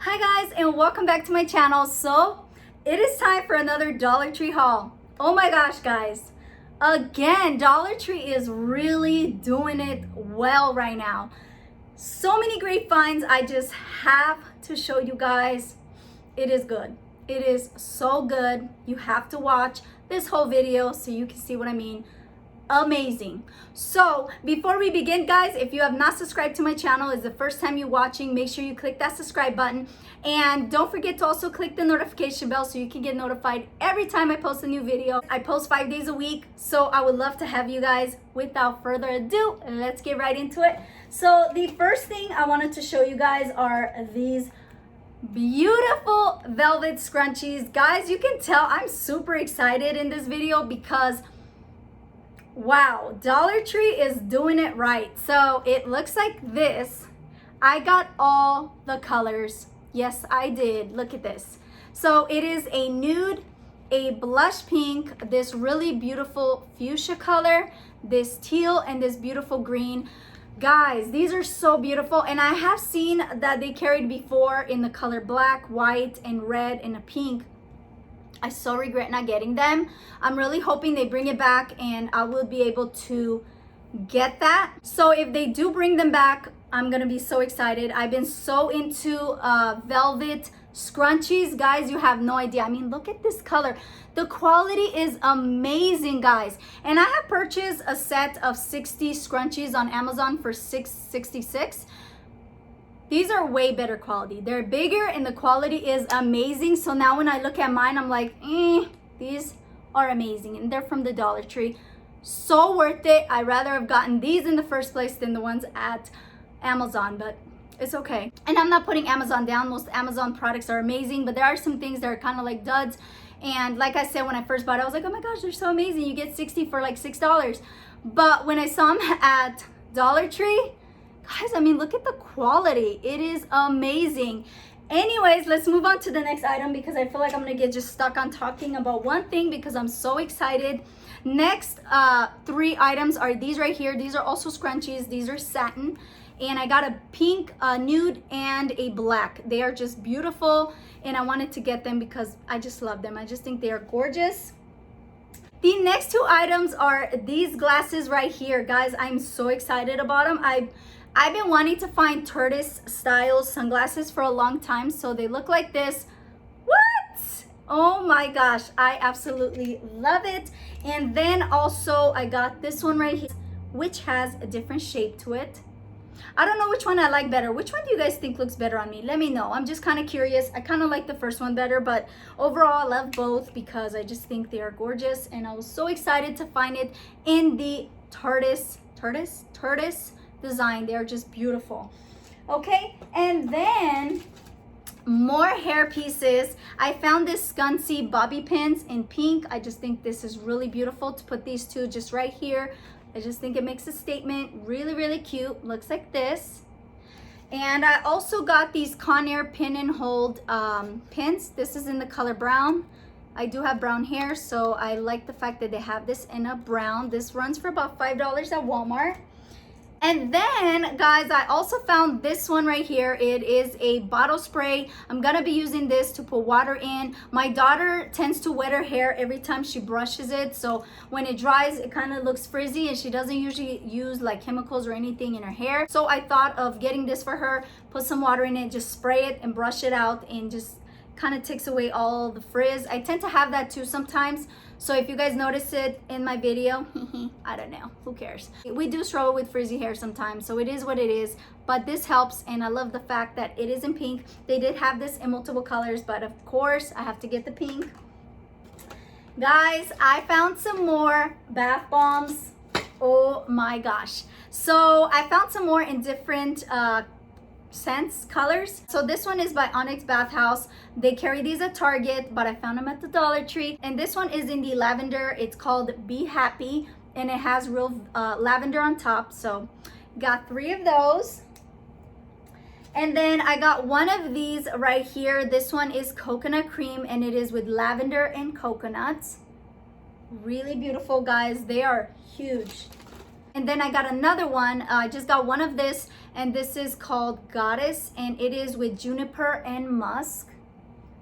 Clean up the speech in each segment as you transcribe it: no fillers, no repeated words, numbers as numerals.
Hi guys, and welcome back to my channel. So it is time for another Dollar Tree haul. Oh my gosh guys, again, Dollar Tree is really doing it well right now. So many great finds. I just have to show you guys. It is good. It is so good. You have to watch this whole video so you can see what I mean. Amazing. So before we begin guys, if you have not subscribed to my channel, it's the first time you're watching, make sure you click that subscribe button, and don't forget to also click the notification bell so you can get notified every time I post a new video. I post 5 days a week, so I would love to have you guys. Without further ado, let's get right into it. So the first thing I wanted to show you guys are these beautiful velvet scrunchies. Guys, you can tell I'm super excited in this video because wow, Dollar Tree is doing it right. So it looks like this. I got all the colors. Yes, I did. Look at this. So it is a nude, a blush pink, this really beautiful fuchsia color, this teal, and this beautiful green. Guys, these are so beautiful, and I have seen that they carried before in the color black, white, and red, and a pink. I so regret not getting them. I'm really hoping they bring it back and I will be able to get that. So if they do bring them back, I'm gonna be so excited. I've been so into velvet scrunchies. Guys, you have no idea. I mean, look at this color. The quality is amazing, guys. And I have purchased a set of 60 scrunchies on Amazon for $6.66. These are way better quality. They're bigger and the quality is amazing. So now when I look at mine, I'm like, these are amazing. And they're from the Dollar Tree. So worth it. I'd rather have gotten these in the first place than the ones at Amazon, but it's okay. And I'm not putting Amazon down. Most Amazon products are amazing, but there are some things that are kind of like duds. And like I said, when I first bought it, I was like, oh my gosh, they're so amazing. You get 60 for like $6. But when I saw them at Dollar Tree, guys, I mean, look at the quality. It is amazing. Anyways, let's move on to the next item because I feel like I'm gonna get just stuck on talking about one thing because I'm so excited. Next 3 items are these right here. These are also scrunchies. These are satin. And I got a pink, nude, and a black. They are just beautiful. And I wanted to get them because I just love them. I just think they are gorgeous. The next 2 items are these glasses right here. Guys, I'm so excited about them. I've been wanting to find tortoise style sunglasses for a long time. So they look like this. What? Oh my gosh, I absolutely love it. And then also I got this one right here, which has a different shape to it. I don't know which one I like better. Which one do you guys think looks better on me? Let me know. I'm just kind of curious. I kind of like the first one better, but overall I love both because I just think they are gorgeous. And I was so excited to find it in the tortoise design. They're just beautiful. Okay, and then more hair pieces. I found this Skuncy bobby pins in pink. I just think this is really beautiful to put these 2 just right here. I just think it makes a statement. Really, really cute. Looks like this. And I also got these Conair pin and hold pins. This is in the color brown. I do have brown hair, so I like the fact that they have this in a brown. This runs for about $5 at Walmart. And then, guys, I also found this one right here. It is a bottle spray. I'm gonna be using this to put water in. My daughter tends to wet her hair every time she brushes it. So when it dries, it kind of looks frizzy and she doesn't usually use like chemicals or anything in her hair. So I thought of getting this for her, put some water in it, just spray it and brush it out and just kind of takes away all the frizz. I tend to have that too sometimes. So if you guys notice it in my video, I don't know, who cares? We do struggle with frizzy hair sometimes, so it is what it is, but this helps, and I love the fact that it is in pink. They did have this in multiple colors, but of course, I have to get the pink. Guys, I found some more bath bombs. Oh my gosh. So I found some more in different scents, colors. So this one is by Onyx Bath House. They carry these at Target, but I found them at the Dollar Tree. And this one is in the lavender. It's called Be Happy, and it has real lavender on top. So got 3 of those. And then I got one of these right here. This one is coconut cream, and it is with lavender and coconuts. Really beautiful, guys. They are huge. And then I got another one. I just got one of this, and this is called Goddess, and it is with juniper and musk.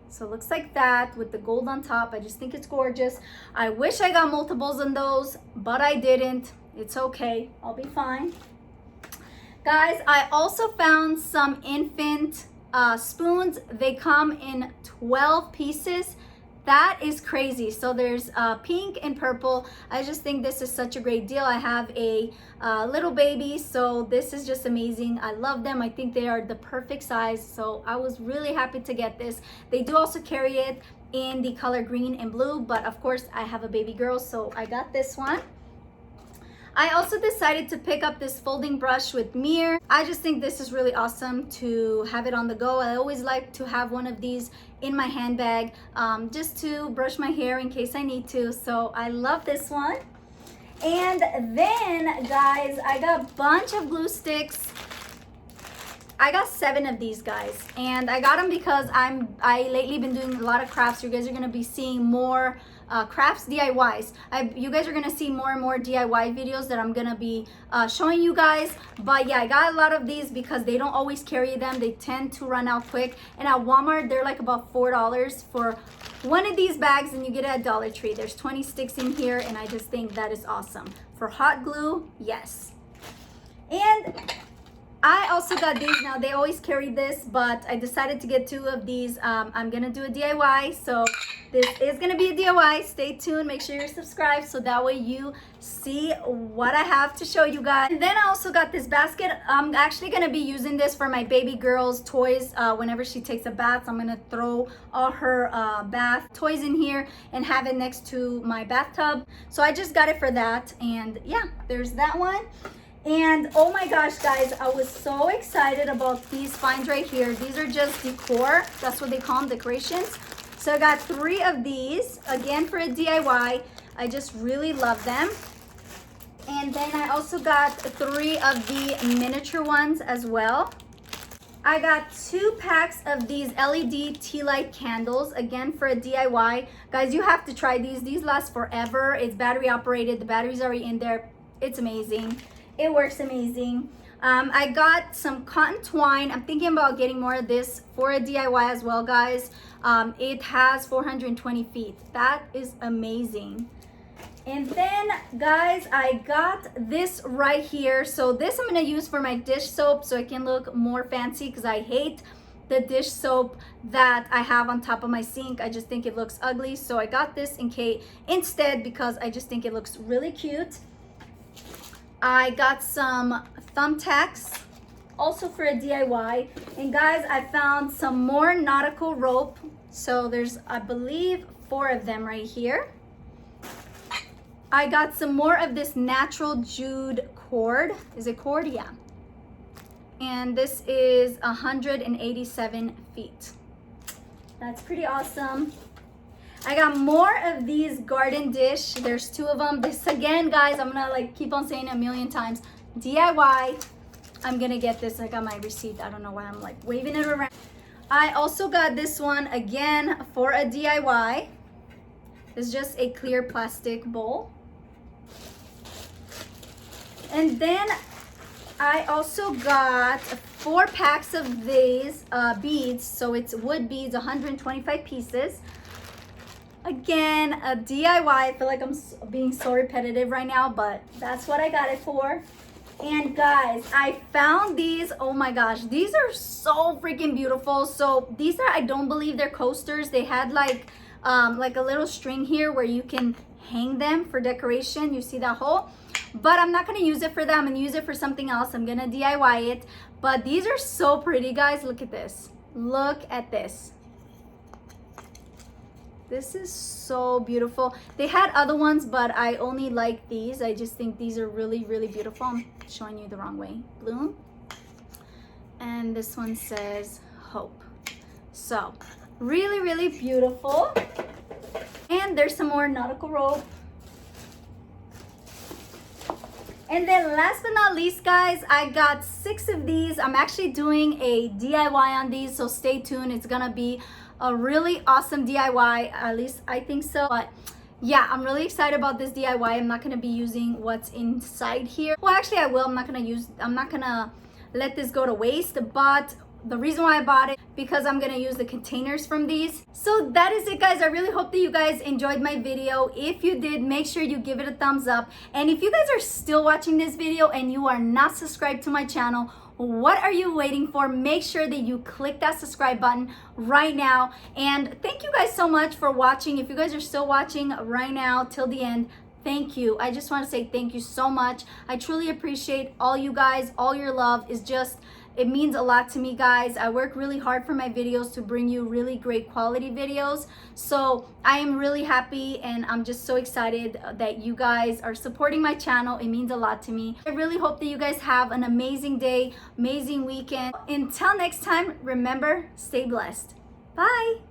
So it looks like that with the gold on top. I just think it's gorgeous. I wish I got multiples on those, but I didn't. It's okay, I'll be fine. Guys, I also found some infant spoons. They come in 12 pieces. That is crazy. So there's pink and purple. I just think this is such a great deal. I have a little baby, so this is just amazing. I love them. I think they are the perfect size, so I was really happy to get this. They do also carry it in the color green and blue, but of course I have a baby girl, so I got this one. I also decided to pick up this folding brush with mirror. I just think this is really awesome to have it on the go. I always like to have one of these in my handbag just to brush my hair in case I need to. So I love this one. And then guys, I got a bunch of glue sticks. I got 7 of these, guys, and I got them because I lately been doing a lot of crafts. You guys are gonna be seeing more crafts, DIYs. You guys are gonna see more and more DIY videos that I'm gonna be showing you guys. But yeah, I got a lot of these because they don't always carry them. They tend to run out quick, and at Walmart they're like about $4 for one of these bags, and you get it at Dollar Tree. There's 20 sticks in here, and I just think that is awesome. For hot glue, yes. And I also got these. Now they always carry this, but I decided to get 2 of these. I'm gonna do a DIY, so this is gonna be a DIY. Stay tuned, make sure you're subscribed so that way you see what I have to show you guys. And then I also got this basket. I'm actually gonna be using this for my baby girl's toys. Whenever she takes a bath, I'm gonna throw all her bath toys in here and have it next to my bathtub. So I just got it for that, and yeah, there's that one. And oh my gosh, guys, I was so excited about these finds right here. These are just decor. That's what they call them, decorations. So I got 3 of these, again for a DIY. I just really love them. And then I also got 3 of the miniature ones as well. I got 2 packs of these LED tea light candles, again for a DIY. Guys, you have to try these. These last forever. It's battery operated. The battery's already in there. It's amazing. It works amazing. I got some cotton twine. I'm thinking about getting more of this for a DIY as well, guys. It has 420 feet. That is amazing. And then, guys, I got this right here. So this I'm gonna use for my dish soap so it can look more fancy, because I hate the dish soap that I have on top of my sink. I just think it looks ugly. So I got this instead because I just think it looks really cute. I got some thumbtacks also for a DIY. And guys, I found some more nautical rope. So there's, I believe, 4 of them right here. I got some more of this natural jute cord. Is it cord? Yeah. And this is 187 feet. That's pretty awesome. I got more of these garden dish. There's 2 of them. This again, guys, I'm gonna like keep on saying it a million times. DIY. I'm gonna get this. I got my receipt. I don't know why I'm like waving it around. I also got this one again for a DIY. It's just a clear plastic bowl. And then I also got 4 packs of these beads. So it's wood beads, 125 pieces. Again, a DIY. I feel like I'm being so repetitive right now, but that's what I got it for. And guys, I found these. Oh my gosh, these are so freaking beautiful. So these are, I don't believe they're coasters. They had like a little string here where you can hang them for decoration. You see that hole? But I'm not gonna use it for that. I'm gonna use it for something else. I'm gonna DIY it. But these are so pretty, guys. Look at this. Look at this. This is so beautiful. They had other ones, but I only like these. I just think these are really, really beautiful. I'm showing you the wrong way. Bloom. And this one says hope. So really, really beautiful. And there's some more nautical rope. And then last but not least, guys, I got 6 of these. I'm actually doing a DIY on these, so stay tuned. It's gonna be a really awesome DIY, at least I think so. But yeah, I'm really excited about this DIY. I'm not gonna be using what's inside here. Well, actually I will. I'm not gonna let this go to waste, but the reason why I bought it, because I'm gonna use the containers from these. So that is it, guys. I really hope that you guys enjoyed my video. If you did, make sure you give it a thumbs up. And if you guys are still watching this video and you are not subscribed to my channel, what are you waiting for? Make sure that you click that subscribe button right now. And thank you guys so much for watching. If you guys are still watching right now till the end, thank you. I just want to say thank you so much. I truly appreciate all you guys. All your love is just, it means a lot to me, guys. I work really hard for my videos to bring you really great quality videos. So I am really happy and I'm just so excited that you guys are supporting my channel. It means a lot to me. I really hope that you guys have an amazing day, amazing weekend. Until next time, remember, stay blessed. Bye.